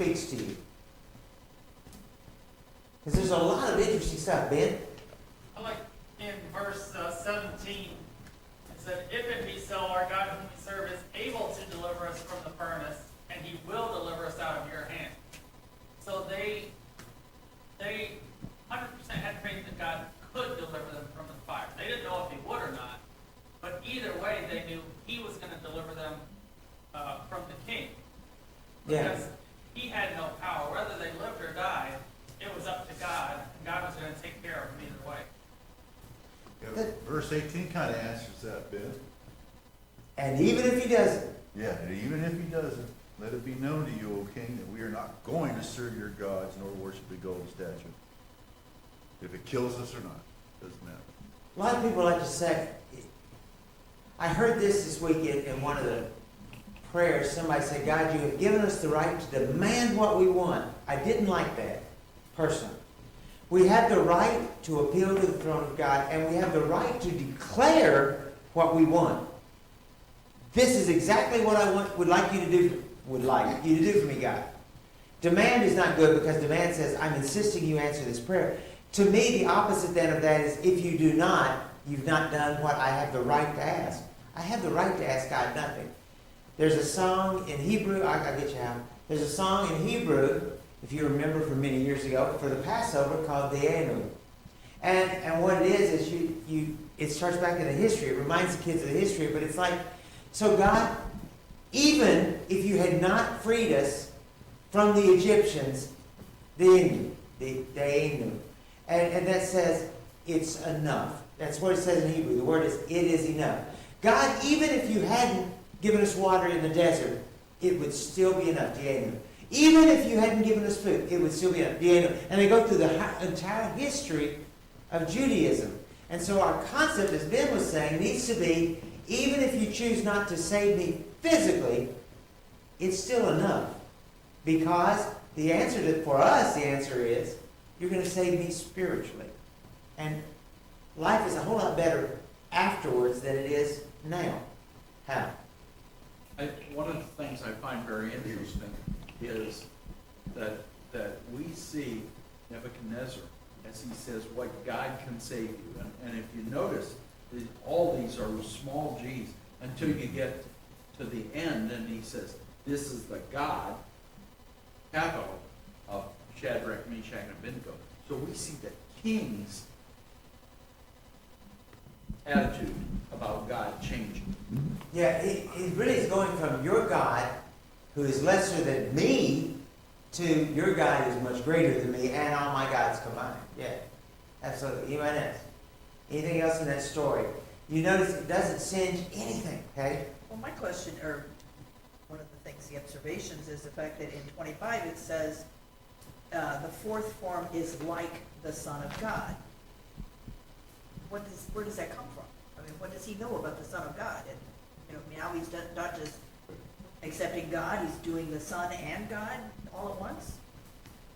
speaks to you? Because there's a lot of interesting stuff, Ben. I like in verse 17, it said, "If it be so, our God whom we serve is able to deliver us from the furnace, and he will deliver us out of your hand." So they 100% had faith that God could deliver them from the fire. They didn't know if he would or not, but either way, they knew he was going to deliver them from the king. Because he had no power. Whether they lived or died, it was up to God, and God was going to take care of them either way. Yeah, verse 18 kind of answers that, Ben. And even if he doesn't, Yeah, and even if he doesn't, let it be known to you, O king, that we are not going to serve your gods nor worship the golden statue. If it kills us or not, doesn't matter. a lot of people like to say, I heard this week in one of the prayers. Somebody said, God, you have given us the right to demand what we want. I didn't like that, personally. We have the right to appeal to the throne of God, and we have the right to declare what we want. This is exactly what I would like you to do for me, God. Demand is not good, because demand says, I'm insisting you answer this prayer. To me, the opposite then of that is, if you do not, you've not done what I have the right to ask. I have the right to ask God nothing. There's a song in Hebrew, I'll get you out. There's a song in Hebrew, if you remember from many years ago, for the Passover called De'enu. And what it is it starts back in the history. It reminds the kids of the history, but it's like, so God, even if you had not freed us from the Egyptians, De'enu. And that says, it's enough. That's what it says in Hebrew. The word is, it is enough. God, even if you hadn't given us water in the desert, it would still be enough. De'enu. Even if you hadn't given us food, it would still be enough. De'enu. And they go through the entire history of Judaism. And so our concept, as Ben was saying, needs to be, even if you choose not to save me physically, it's still enough. Because for us, the answer is, you're going to save me spiritually. And life is a whole lot better afterwards than it is now. How? One of the things I find very interesting is that we see Nebuchadnezzar, as he says, what God can save you. And if you notice, all these are small g's until you get to the end, and he says, this is the God, capital, of Shadrach, Meshach, and Abednego. So we see the king's attitude about God changing. Yeah, he really is going from your God, who is lesser than me, to your God who is much greater than me, and all my gods combined. Yeah, absolutely. Anyone else? Anything else in that story? You notice it doesn't singe anything, okay? Well, my question, or one of the things, the observations, is the fact that in 25 it says, the fourth form is like the Son of God. Where does that come from? I mean, what does he know about the Son of God? And, now he's not just accepting God, he's doing the Son and God all at once?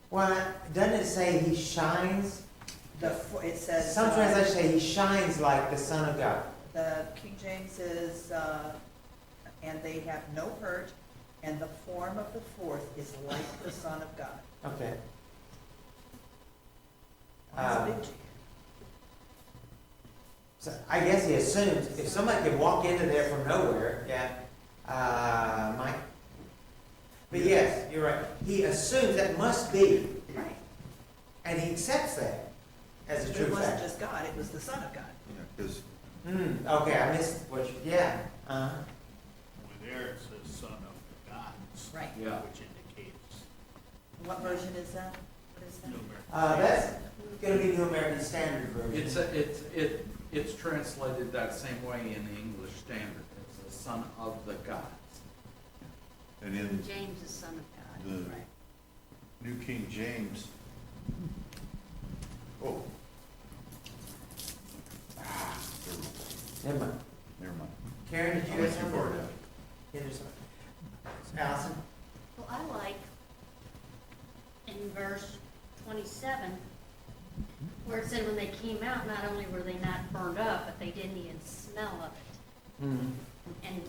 Well, doesn't it say he shines? It says... Some translations say he shines like the Son of God. The King James says, and they have no hurt, and the form of the fourth is like the Son of God. Okay. That's a big G. So I guess he assumes if somebody could walk into there from nowhere, Mike. But yes, you're right. He assumes that must be, Right. and he accepts that as a But true it wasn't fact. just God, it was the Son of God. Yeah, because Okay, I missed what you. Yeah. Over there it says son of the gods. Right. Yeah. Which indicates What version is that? What is that? That's going to be New American Standard Version. It's translated that same way in the English Standard. It's the Son of the Gods. and in James is son of God. the Right. New King James, oh, Never mind. never mind. Karen, did you I have went too something? far down. Yeah, there's something. Allison? Well, I like in verse 27 where it said when they came out, not only were they not burned up, but they didn't even smell of it. Mm-hmm. And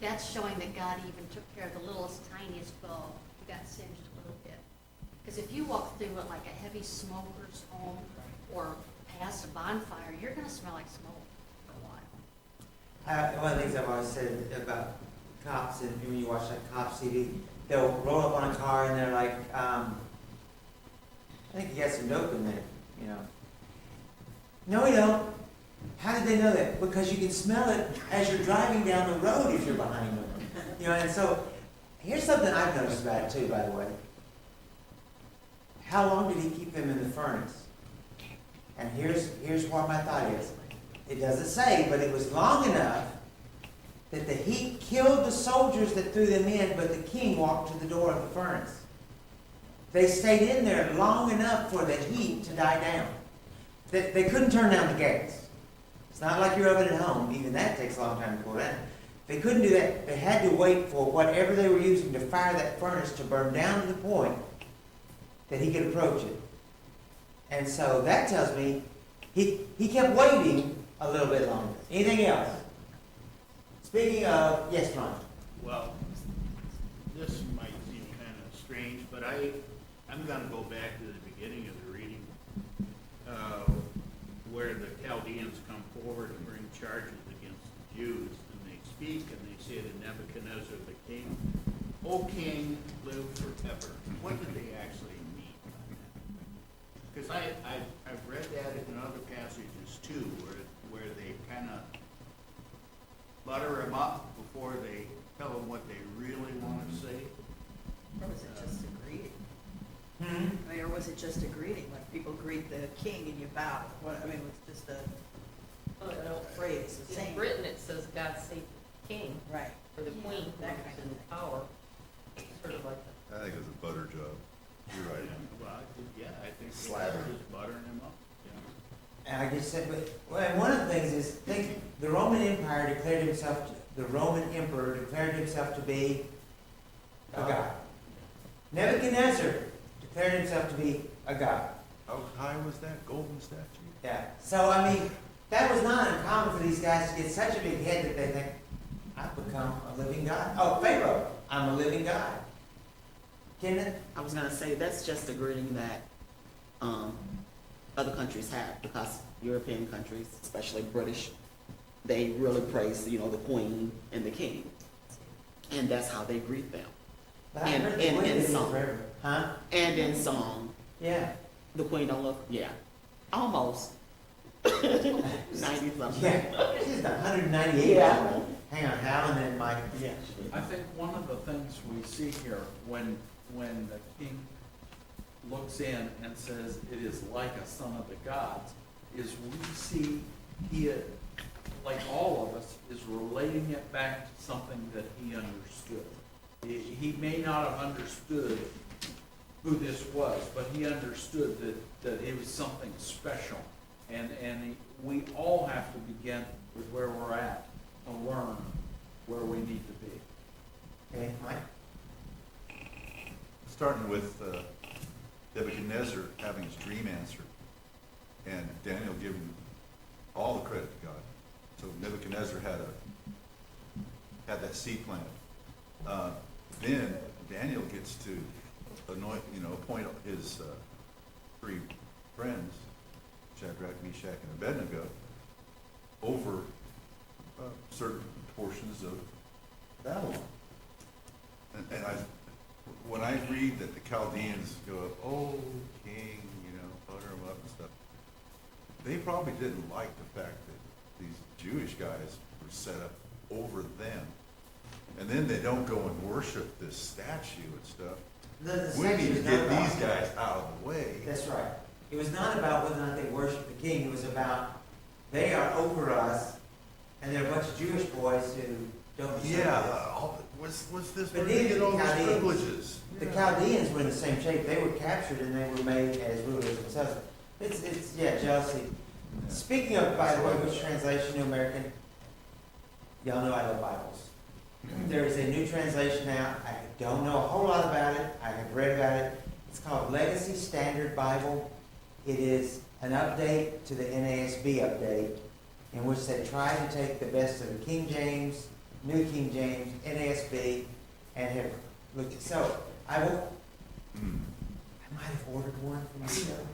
that's showing that God even took care of the littlest, tiniest bug walk through like a heavy smoker's home or past a bonfire, you're gonna smell like smoke for a while. One of the things I've always said about cops, and when you watch that cops TV, they'll roll up on a car and they're like, I think you got some dope in there, you know. No, we don't. How did they know that? Because you can smell it as you're driving down the road if you're behind them. You know, and so here's something I've noticed about it too, by the way. How long did he keep them in the furnace? And here's what my thought is. It doesn't say, but it was long enough that the heat killed the soldiers that threw them in, but the king walked to the door of the furnace. They stayed in there long enough for the heat to die down. They couldn't turn down the gas. It's not like your oven at home. Even that takes a long time to cool down. They couldn't do that. They had to wait for whatever they were using to fire that furnace to burn down to the point that he could approach it. And so that tells me he kept waiting a little bit longer. Anything else? Speaking of, yes, Ron. Well, this might seem kind of strange, but I'm gonna go back to the beginning of the reading, where the Chaldeans come forward and bring charges against the Jews, and they speak and they say to Nebuchadnezzar the king, "O king, live forever." What did they actually mean by that? Because I've read that in other passages too, where they kind of butter him up before they tell him what they really want to say. Or was it just a greeting? Hmm? I mean, or was it just a greeting, like people greet the king and you bow? What, I mean, it was just a phrase, the In same. Britain, it says God save the king, Right. or the queen, that who's kind of in thing. power, sort of like I think it was a butter job. You're right. Well, yeah, I think Slather. they're just buttering him up. Yeah. And I just said, well, and one of the things is, think the Roman Empire declared himself, the Roman emperor declared himself to be a god. Nebuchadnezzar declared himself to be a god. How high was that golden statue? Yeah. So, I mean, that was not uncommon for these guys to get such a big head that they think, I've become a living god. Oh, Pharaoh, I'm a living god. Kenneth? I was gonna say, that's just a greeting that, other countries have, because European countries, especially British, they really praise, the queen and the king. And that's how they greet them. But I And- heard the and- queen and did it song. forever. Huh? And in song, Yeah. the queen don't look, yeah, almost 90 something. Yeah. She's 198. Yeah. Hang on, Hal and then Mike. Yeah. I think one of the things we see here, when the king looks in and says it is like a son of the gods, is we see he, like all of us, is relating it back to something that he understood. He may not have understood who this was, but he understood that it was something special. And we all have to begin with where we're at to learn where we need to be. Okay, Mike? Starting with Nebuchadnezzar having his dream answered, and Daniel giving all the credit to God. So Nebuchadnezzar had that seed planted. Then Daniel gets to appoint his three friends, Shadrach, Meshach, and Abednego, over certain portions of Babylon. And when I read that the Chaldeans go, "Oh, king," butter them up and stuff, they probably didn't like the fact that these Jewish guys were set up over them. And then they don't go and worship this statue and stuff. The We need statue to is not get about- these guys out of the way. That's right. It was not about whether or not they worship the king. It was about they are over us, and there are a bunch of Jewish boys who don't deserve Yeah, what's this? But Where do they neither get all the these Chaldeans. privileges? it. The Chaldeans were in the same shape. They were captured and they were made as rulers themselves. It's jealousy. Speaking of, by the way, which translation, New American, y'all know I love Bibles. There is a new translation now. I don't know a whole lot about it. I have read about it. It's called Legacy Standard Bible. It is an update to the NASB update in which they try to take the best of the King James, New King James, NASB, and have looked at. So I will. Hmm. might have ordered one for myself.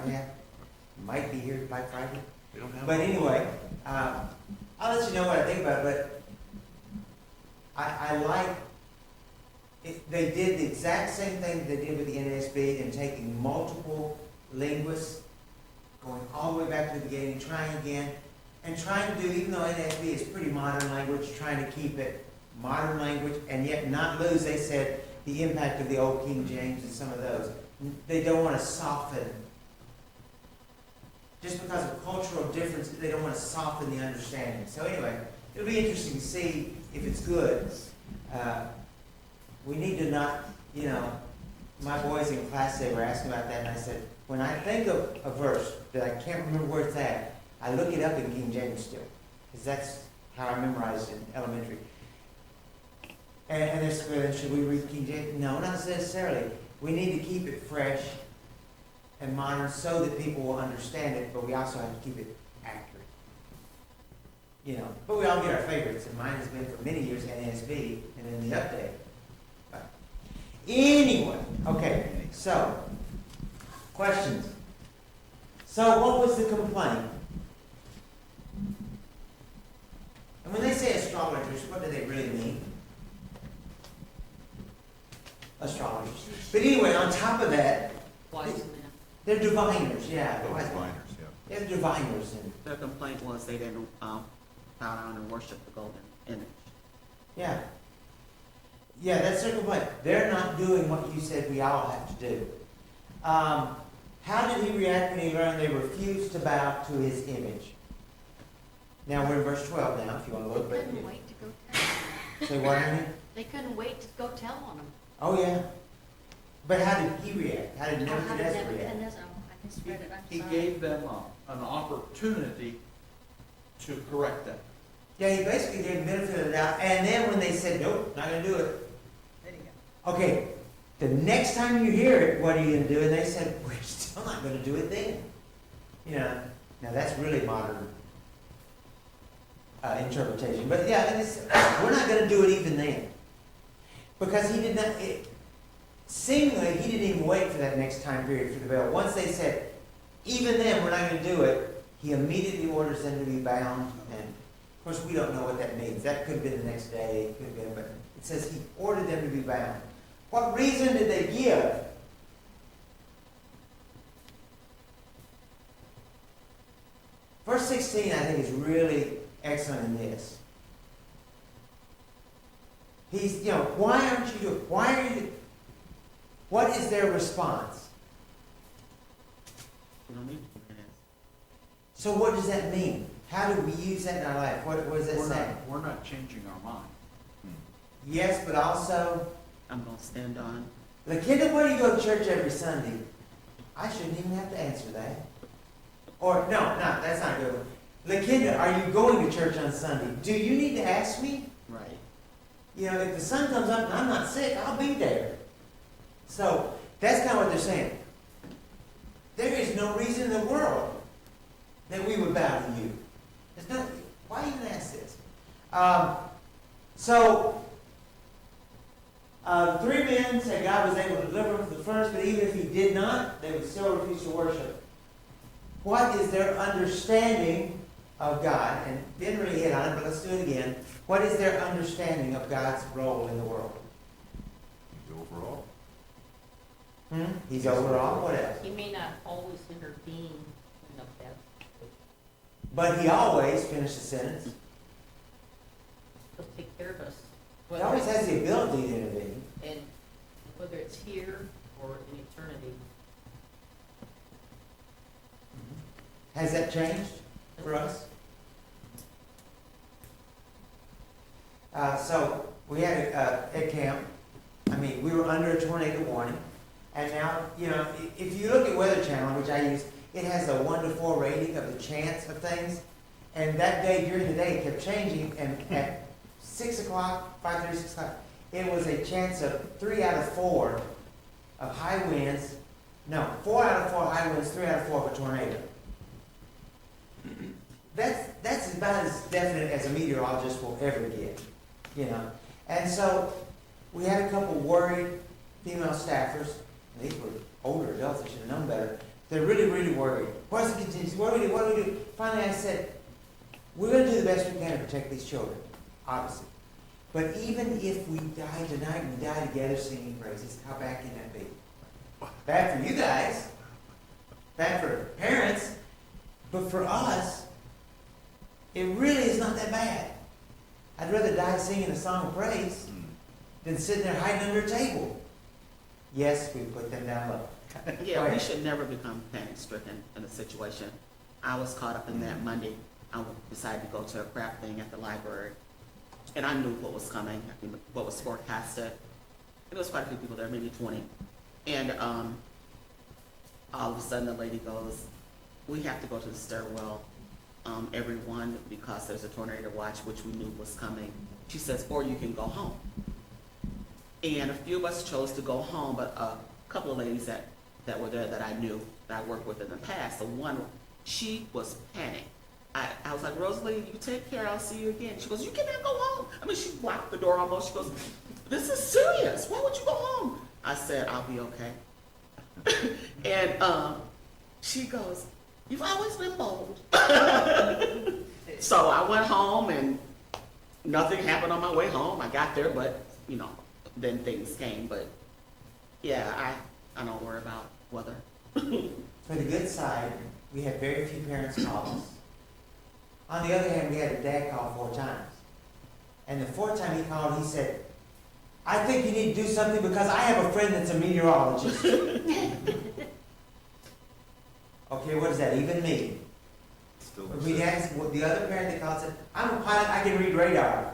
Yeah. Might be here by Friday. They don't have. But anyway, I'll let you know what I think about it, but I like, they did the exact same thing they did with the NSB in taking multiple linguists, going all the way back to the beginning, trying again, and trying to do, even though NSB is pretty modern language, trying to keep it modern language and yet not lose, they said, the impact of the old King James and some of those. They don't want to soften. Just because of cultural differences, they don't want to soften the understanding. So anyway, it'll be interesting to see if it's good. We need to not, my boys in class, they were asking about that, and I said, when I think of a verse that I can't remember where it's at, I look it up in King James still, because that's how I memorized in elementary. And they're saying, should we read King James? No, not necessarily. We need to keep it fresh and modern so that people will understand it, but we also have to keep it accurate. But we all get our favorites, and mine has been for many years NSB and then the update. But anyway, okay, so, questions. So what was the complaint? And when they say astrologers, what do they really mean? Astrologers. But anyway, on top of that, Wise men. they're diviners, yeah. Those miners, yeah. They're diviners. And, Their complaint was they didn't bow down and worship the golden image. yeah. Yeah, that's their complaint. They're not doing what you said we all have to do. How did he react when he learned they refused to bow to his image? Now we're in verse 12 now, if you want to look. They couldn't wait to go tell on them. Say what, honey? They couldn't wait to go tell on them. Oh, yeah. But how did he react? How did How did Nebuchadnezzar react? Nebuchadnezzar, I just read it, I'm He sorry. gave them an opportunity to correct that. Yeah, he basically gave benefit of the doubt. And then when they said, nope, not going to do it. There you go. Okay, the next time you hear it, what are you going to do? And they said, we're still not going to do it then. Now that's really modern interpretation. But yeah, we're not going to do it even then. Because he did not, seemingly, he didn't even wait for that next time period for the bell. Once they said, even then, we're not going to do it, he immediately orders them to be bound. And of course, we don't know what that means. That could have been the next day, it could have been, but it says he ordered them to be bound. What reason did they give? Verse 16, I think, is really excellent in this. He's, why aren't you doing, why are you, what is their response? You don't need to do that. So what does that mean? How do we use that in our life? What does that say? We're not changing our mind. Yes, but also, I'm going to stand on. Lakinda, why do you go to church every Sunday? I shouldn't even have to answer that. Or, no, that's not a good one. Lakinda, are you going to church on Sunday? Do you need to ask me? Right. If the sun comes up and I'm not sick, I'll be there. So, that's kind of what they're saying. There is no reason in the world that we would bow to you. There's no, why even ask this? Three men said God was able to deliver them from the furnace, but even if he did not, they would still refuse to worship. What is their understanding of God? And didn't really hit on it, but let's do it again. What is their understanding of God's role in the world? He's overall. He's overall. What else? He may not always intervene in the best. But he always, finish the sentence, He'll take care of us. he always has the ability to intervene. And whether it's here or in eternity. Has that changed for us? So we had at camp, we were under a tornado warning. And now, if you look at Weather Channel, which I use, it has a 1 to 4 rating of the chance of things. And that day, during the day, it kept changing. And at 6 o'clock, 5:30, 6 o'clock, it was a chance of 3 out of 4 of high winds. No, 4 out of 4 high winds, 3 out of 4 of a tornado. That's about as definite as a meteorologist will ever get, And so we had a couple worried, female staffers, and these were older adults, they should have known better. They're really, really worried. What's the contingency? What do we do? What do we do? Finally, I said, we're going to do the best we can to protect these children, obviously. But even if we die tonight and we die together singing praises, how bad can that be? Bad for you guys. Bad for parents. But for us, it really is not that bad. I'd rather die singing a song of praise than sitting there hiding under a table. Yes, we put them down low. Yeah, we should never become panic-stricken in a situation. I was caught up in that Monday. I decided to go to a craft thing at the library, and I knew what was coming, what was forecasted. And there was quite a few people there, maybe 20. And all of a sudden, the lady goes, "We have to go to the stairwell, everyone, because there's a tornado watch," which we knew was coming. She says, "Or you can go home." And a few of us chose to go home, but a couple of ladies that were there that I knew, that I worked with in the past, the one, she was panicked. I was like, "Rosalie, you take care, I'll see you again." She goes, "You cannot go home." I mean, she blocked the door almost. She goes, "This is serious. Why would you go home?" I said, "I'll be okay." And she goes, "You've always been bold." So I went home and nothing happened on my way home. I got there, but, then things came. But yeah, I don't worry about weather. For the good side, we had very few parents call us. On the other hand, we had a dad call 4 times. And the 4th time he called, he said, "I think you need to do something because I have a friend that's a meteorologist." Okay, what does that even mean? Still We asked the other parent that called said, "I'm a pilot, I can read radar."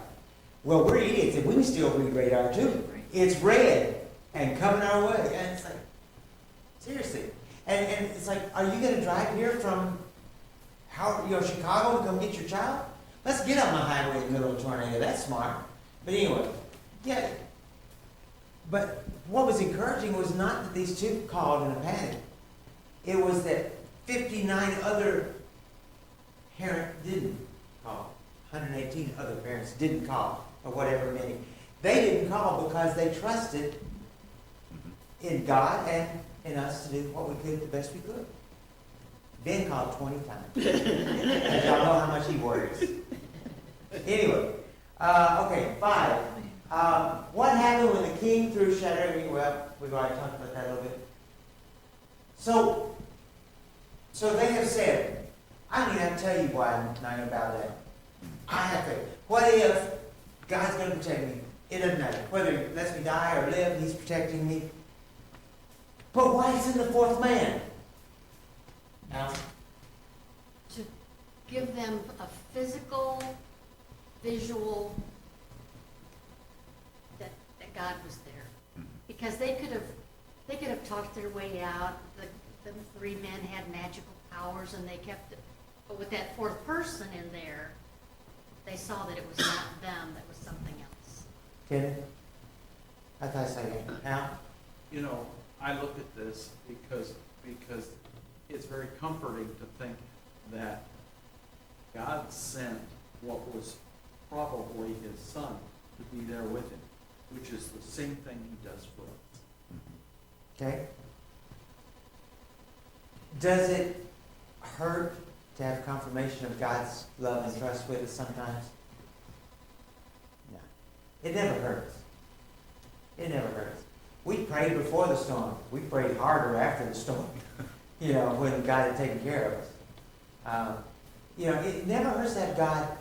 Well, we're idiots and we can still read radar too. It's red and coming our way. And it's like, seriously. And it's like, are you going to drive here from Chicago to come get your child? Let's get on the highway in the middle of a tornado. That's smart. But anyway, yeah. But what was encouraging was not that these 2 called in a panic. It was that 59 other parents didn't call. 118 other parents didn't call, or whatever many. They didn't call because they trusted in God and in us to do what we could the best we could. Ben called 20 times. As y'all know how much he worries. Anyway, okay, 5. What happened when the king threw shattering? Well, we've already talked about that a little bit. So they have said, I don't even have to tell you why I'm not going to bow down. I have to. What if God's going to protect me? It doesn't matter. Whether he lets me die or live, he's protecting me. But why is in the 4th man? Now, To give them a physical, visual, that God was there. Because they could have talked their way out. The 3 men had magical powers and they kept it. But with that 4th person in there, they saw that it was not them, that was something else. Kenneth? I thought I said that. Now? I look at this because it's very comforting to think that God sent what was probably his son to be there with him, which is the same thing he does for us. Okay. Does it hurt to have confirmation of God's love and trust with us sometimes? No. It never hurts. It never hurts. We prayed before the storm. We prayed harder after the storm, when God had taken care of us. It never hurts to have God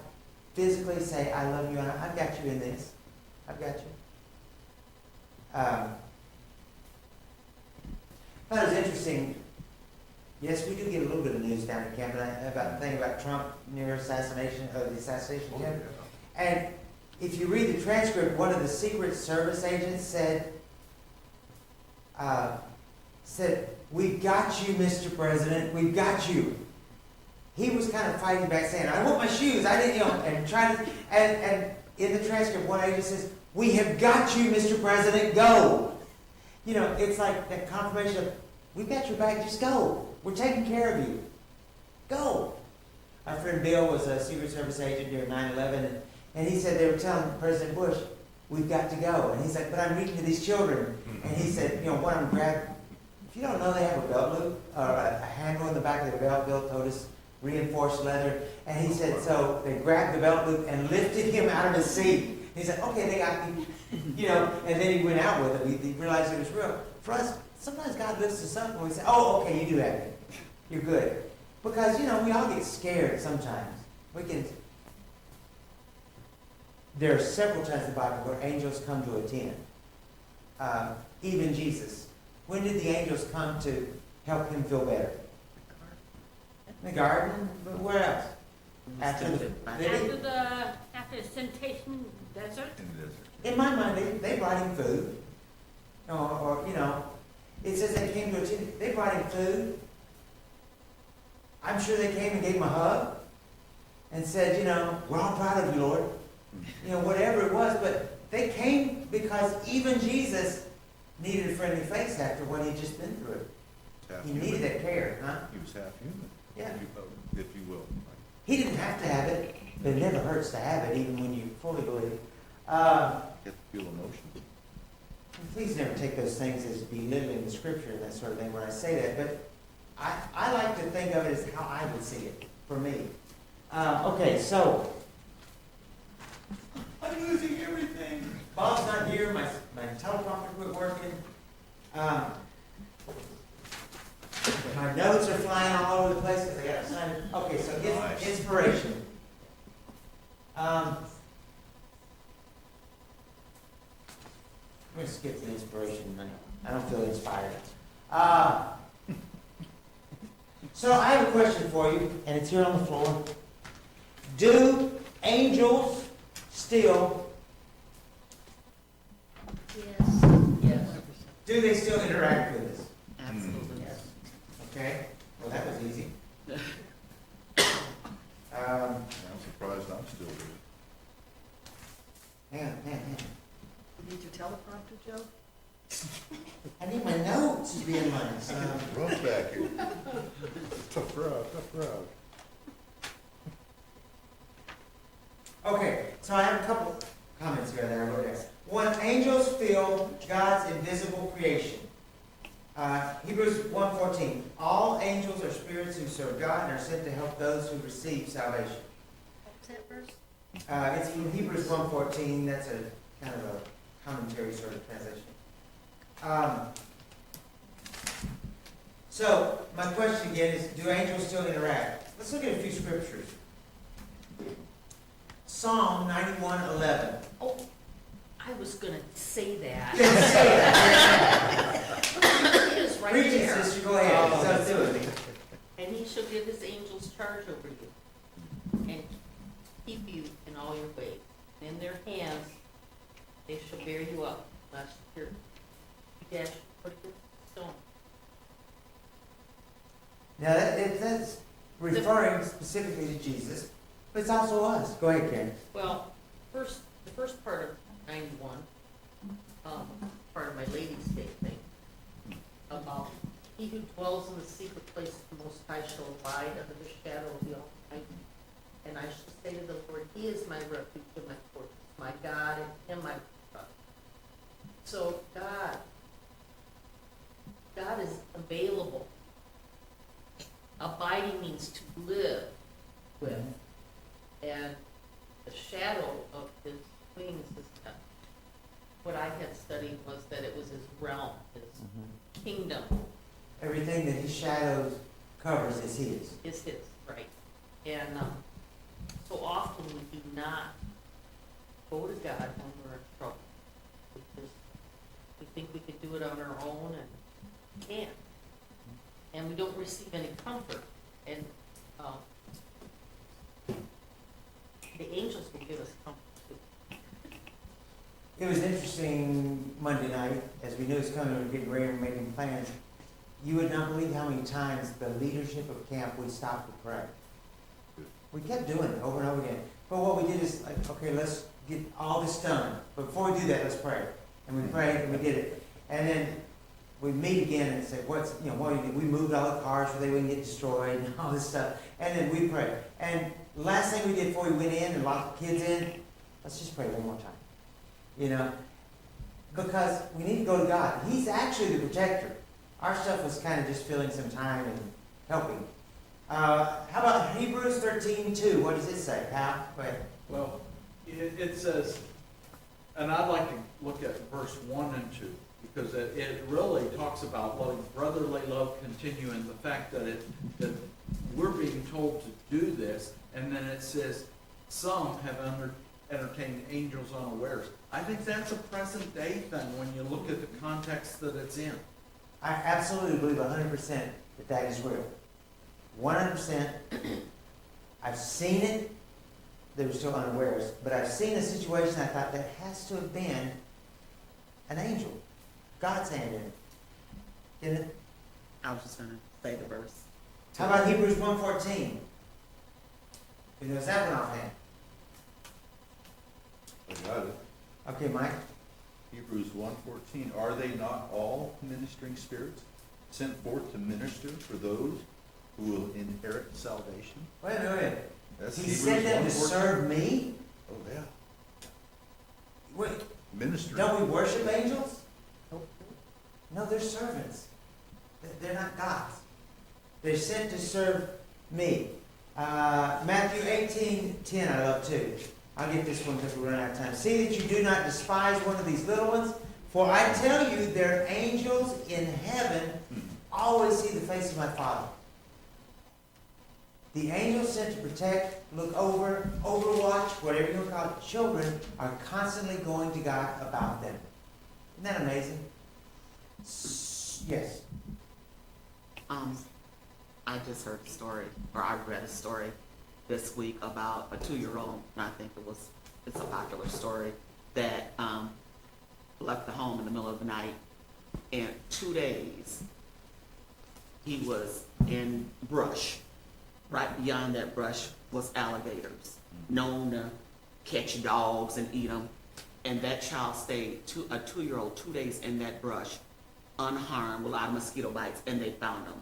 physically say, "I love you, and I've got you in this. I've got you." I thought it was interesting. Yes, we do get a little bit of news down at camp about the thing about Trump near assassination, the assassination attempt. And if you read the transcript, one of the Secret Service agents said, "We've got you, Mr. President. We've got you." He was kind of fighting back, saying, "I want my shoes. I didn't, and trying to." And in the transcript, one agent says, "We have got you, Mr. President. Go." It's like that confirmation of, "We've got your back. Just go. We're taking care of you. Go." Our friend Bill was a Secret Service agent during 9/11, and he said they were telling President Bush, we've got to go. And he's like, but I'm reading to these children. And he said, one of them grabbed, if you don't know, they have a belt loop, or a handle in the back of their belt. Bill told us, reinforced leather. And he said, so they grabbed the belt loop and lifted him out of his seat. He said, okay, they got me, and then he went out with it. He realized it was real. For us, sometimes God lifts us up and we say, oh, okay, you do have it. You're good. Because, we all get scared sometimes. There are several times in the Bible where angels come to attend. Even Jesus. When did the angels come to help him feel better? In the garden? But where else? After the temptation desert. In the desert. In my mind, they brought him food. Or, it says they came to attend. They brought him food. I'm sure they came and gave him a hug and said, we're all proud of you, Lord. Whatever it was. But they came because even Jesus needed a friendly face after what he'd just been through. Half He human. needed that care, huh? He was half human. Yeah. If you will. He didn't have to have it, but it never hurts to have it, even when you fully believe. You have to feel emotion. Please never take those things as belittling the scripture and that sort of thing when I say that, but I like to think of it as how I would see it, for me. Okay, so, I'm losing everything. Bob's not here, my teleprompter quit working. My notes are flying all over the place because I got to sign it. Okay, so Nice. inspiration. I'm going to skip the inspiration. I don't feel inspired. So I have a question for you, and it's here on the floor. Do angels still, Yes. Yes. do they still interact with us? Absolutely. Yes. Okay, well, that was easy. I'm surprised I'm still here. Hang on. You need your teleprompter, Joe? I need my notes to be in line. Rough back here. Tough crowd. Okay, so I have a couple comments here that I wrote down. One, angels feel God's invisible creation. Hebrews 1:14. All angels are spirits who serve God and are sent to help those who receive salvation. What's that verse? It's from Hebrews 1:14. That's a kind of a commentary sort of translation. So my question again is, do angels still interact? Let's look at a few scriptures. Psalm 91:11. Oh, I was gonna say that. It is right Preach it, there. sister. Go ahead. So do it. And he shall give his angels charge over you, and keep you in all your ways. And in their hands they shall bear you up, lest your dash foot against a stone. Now that's referring specifically to Jesus, but it's also us. Go ahead, Karen. Well, the first part of 91, part of my ladies' day thing, about he who dwells in the secret place of the Most High shall abide under the shadow of the Almighty. And I shall say to the Lord, He is my refuge and my fortress, my God, in Him I trust. So God is available. Abiding means to live with. And the shadow of his wings is what I had studied was that it was his realm, his kingdom Everything that he shadows covers is his. is his, right? And so often we do not go to God when we're in trouble. We think we could do it on our own and we can't. And we don't receive any comfort. And the angels will give us comfort too. It was interesting Monday night, as we knew it was coming, we were getting ready and making plans. You would not believe how many times the leadership of camp would stop to pray. We kept doing it over and over again. But what we did is, like, okay, let's get all this done. But before we do that, let's pray. And we prayed and we did it. And then we meet again and say, what do you do? We moved all the cars so they wouldn't get destroyed and all this stuff. And then we prayed. And last thing we did before we went in and locked the kids in, let's just pray one more time. you know, because we need to go to God. He's actually the protector. Our stuff was kind of just filling some time and helping. How about Hebrews 13:2? What does it say, Pal? Go ahead. Well, it says, and I'd like to look at verse 1 and 2, because it really talks about letting brotherly love continue, and the fact that we're being told to do this, and then it says, some have entertained angels unawares. I think that's a present day thing when you look at the context that it's in. I absolutely believe 100% that is real. 100%. I've seen it. They were still unawares. But I've seen a situation I thought that has to have been an angel. God's hand in it. Didn't it? I was just gonna say the verse. How about Hebrews 1:14? Who knows that one offhand? I got it. Okay, Mike. Hebrews 1:14, are they not all ministering spirits sent forth to minister for those who will inherit salvation? Wait a minute. That's He Hebrews sent them to 1:14. serve me? Oh, yeah. Wait, Ministering. don't we worship angels? No, they're servants. They're not gods. They're sent to serve me. Matthew 18:10 I love too. I'll get this one because we're running out of time. See that you do not despise one of these little ones, for I tell you, their angels in heaven always see the face of my Father. The angels sent to protect, look over, overwatch, whatever you want to call it, children are constantly going to God about them. Isn't that amazing? Yes. I just heard a story, or I read a story this week about a 2-year-old, and I think it's a popular story, that left the home in the middle of the night. In 2 days, he was in brush. Right beyond that brush was alligators, known to catch dogs and eat them. And that child stayed, a 2-year-old, 2 days in that brush, unharmed, without mosquito bites, and they found him.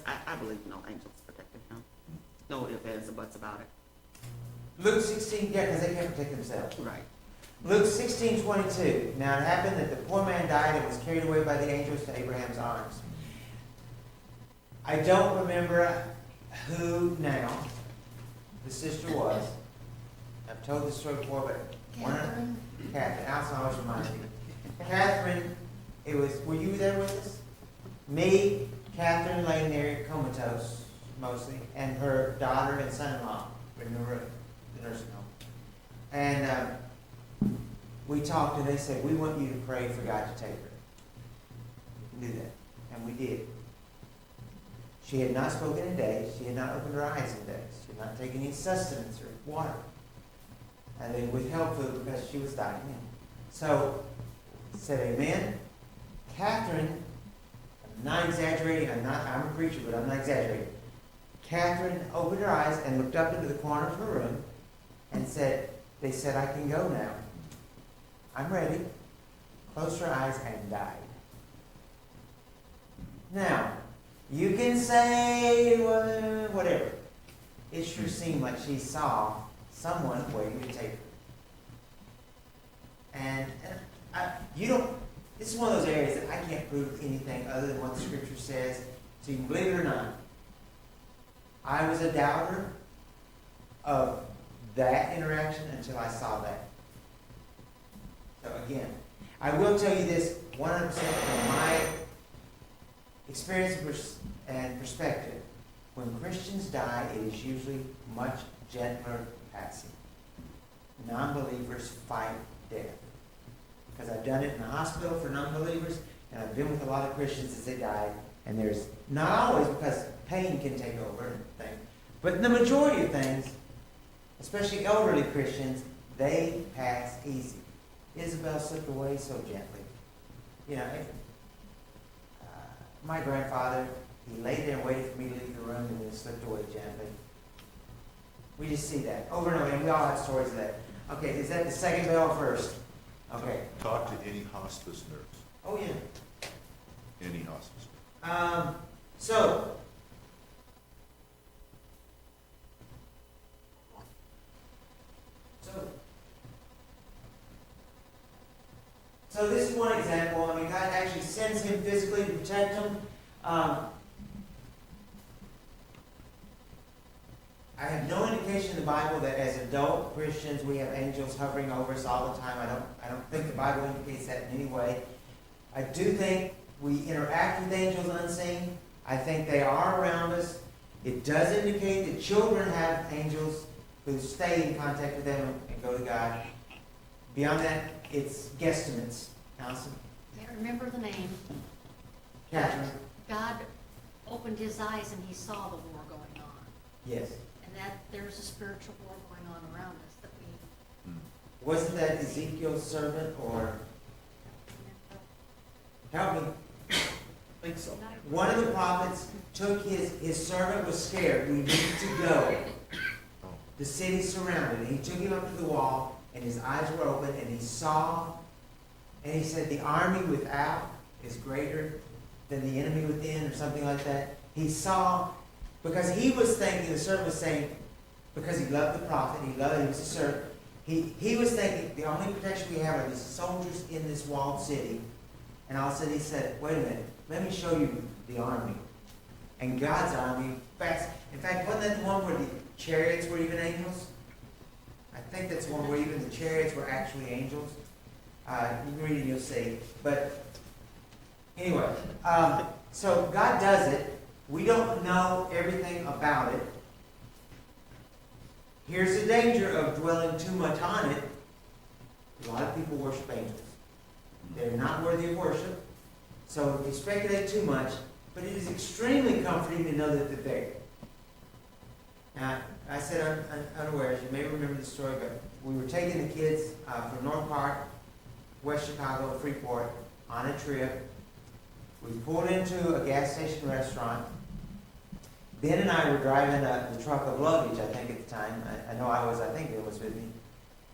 I believe angels protected him. No ifs, ands, and buts about it. Luke 16, yeah, because they can't protect themselves. Right. Luke 16:22. Now it happened that the poor man died and was carried away by the angels to Abraham's arms. I don't remember who now the sister was. I've told this story before, but Catherine. Catherine. Allison always reminds me. Catherine, were you there with us? Me, Catherine laying there comatose, mostly, and her daughter and son-in-law in the room, the nursing home. And we talked, and they said, we want you to pray for God to take her. We can do that. And we did. She had not spoken in days. She had not opened her eyes in days. She had not taken any sustenance or water. And they withheld food because she was dying. So, said amen. Catherine, I'm not exaggerating. I'm a preacher, but I'm not exaggerating. Catherine opened her eyes and looked up into the corner of her room and said, they said, I can go now. I'm ready. Closed her eyes and died. Now, you can say whatever. It sure seemed like she saw someone waiting to take her. And this is one of those areas that I can't prove anything other than what the scripture says. So you can believe it or not. I was a doubter of that interaction until I saw that. So again, I will tell you this 100% from my experience and perspective. When Christians die, it is usually much gentler passing. Non-believers fight death. Because I've done it in the hospital for non-believers, and I've been with a lot of Christians as they die, and there's not always, because pain can take over and things, but the majority of things, especially elderly Christians, they pass easy. Isabel slipped away so gently. You know, my grandfather, he laid there and waited for me to leave the room and then slipped away gently. We just see that over and over, and we all have stories of that. Okay, is that the second bell first? Okay. Talk to any hospice nurse, Oh, yeah. any hospice nurse. So, So this is one example. I mean, God actually sends him physically to protect him. I have no indication in the Bible that as adult Christians we have angels hovering over us all the time. I don't think the Bible indicates that in any way. I do think we interact with angels unseen. I think they are around us. It does indicate that children have angels who stay in contact with them and go to God. Beyond that, it's guesstimates. Allison? Can't remember the name. Catherine? God opened his eyes and he saw the war going on. Yes. And that there's a spiritual war going on around us that we, Wasn't that Ezekiel's servant or help me? I think so. One of the prophets took his servant was scared. We need to go. The city surrounded. And he took him up to the wall and his eyes were open and he saw, and he said the army without is greater than the enemy within, or something like that. He saw, because he was thinking, the servant was saying, because he loved the prophet, he was a servant, he was thinking the only protection we have are these soldiers in this walled city. And all of a sudden he said, wait a minute, let me show you the army. And God's army, fast. In fact, wasn't that the one where the chariots were even angels? I think that's the one where even the chariots were actually angels. You can read it and you'll see. But anyway, so God does it. We don't know everything about it. Here's the danger of dwelling too much on it. A lot of people worship angels. They're not worthy of worship. So if you speculate too much, but it is extremely comforting to know that they're there. Now, I said unawares, you may remember the story, but we were taking the kids from North Park, West Chicago, Freeport, on a trip. We pulled into a gas station restaurant. Ben and I were driving the truck of luggage, I think, at the time. I think it was with me.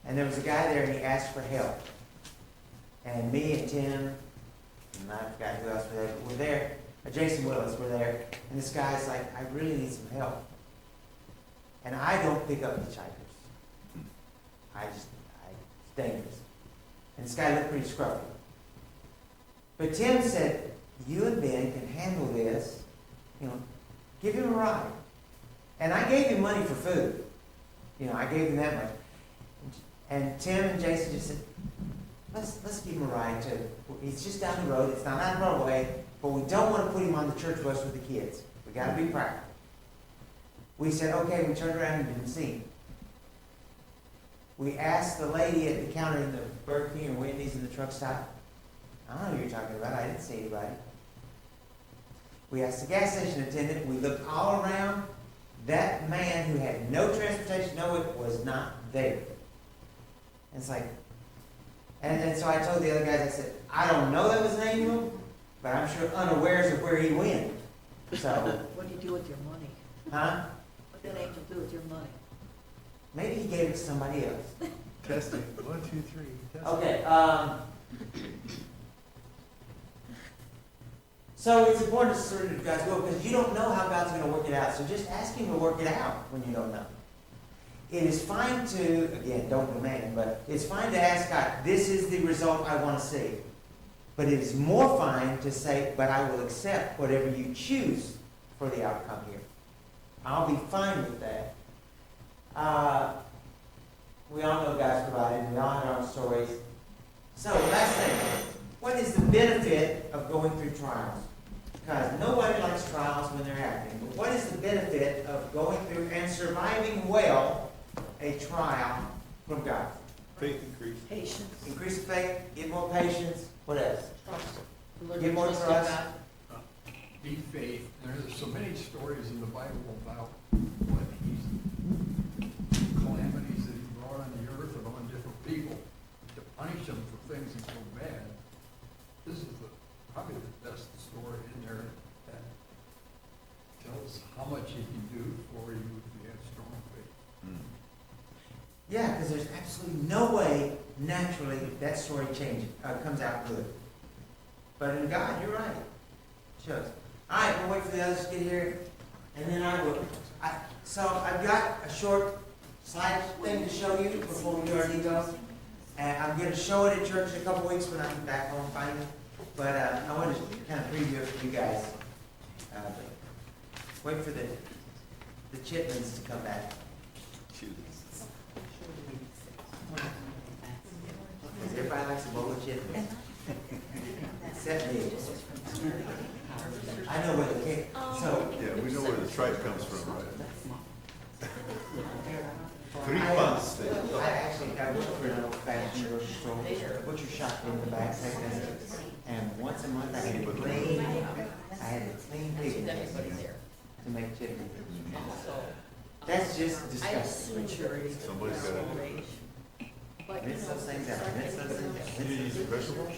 And there was a guy there, and he asked for help. And me and Tim, and I forgot who else were there, Jason Willis were there. And this guy's like, I really need some help. And I don't pick up hitchhikers. It's dangerous. And this guy looked pretty scruffy. But Tim said, you and Ben can handle this. Give him a ride. And I gave him money for food. I gave him that much. And Tim and Jason just said, let's give him a ride too. He's just down the road. It's not out of our way, but we don't want to put him on the church bus with the kids. We got to be practical. We said, okay, we turned around and didn't see him. We asked the lady at the counter in the Burger King or Wendy's in the truck stop, I don't know who you're talking about. I didn't see anybody. We asked the gas station attendant. We looked all around. That man who had no transportation, it was not there. And it's like, and so I told the other guys, I said, I don't know that was an angel, but I'm sure unawares of where he went. So. What do you do with your money? Huh? What did that angel do with your money? Maybe he gave it to somebody else. Testing, 1, 2, 3. Testing. Okay. So it's important to surrender to God's will because you don't know how God's going to work it out. So just ask Him to work it out when you don't know. It is fine to, again, don't demand, but it's fine to ask God, this is the result I want to see. But it is more fine to say, but I will accept whatever you choose for the outcome here. I'll be fine with that. We all know God's provided. We all have our own stories. So, last thing. What is the benefit of going through trials? Because nobody likes trials when they're happening. But what is the benefit of going through and surviving well a trial from God? Faith increase. Patience. Increase of faith, get more patience. What else? Trust. Get more Trust in trust. God. Be faith. There's so many stories in the Bible about what calamities that he brought on the earth and on different people to punish them for things that go bad. This is probably the best story in there that tells how much he can do for you if you have strong faith. Yeah, because there's absolutely no way naturally that story comes out good. But in God, you're right. It shows. All right, we'll wait for the others to get here, and then I will. So I've got a short slide thing to show you before we do our details. And I'm gonna show it at church in a couple weeks when I'm back home finally. But, I wanted to kind of preview it for you guys. Wait for the chitlins to come back. Because everybody likes a bowl of chitlins. Except me. I know where the cake, so. Yeah, we know where the tripe comes from, right? Three I months. actually, I work for an old fashioned grocery store, butcher shop in the back section. And once a month I had to clean pig to make chicken. That's just disgusting. Somebody's got to. Rinse those things out, rinse those things out. You use pressure wash?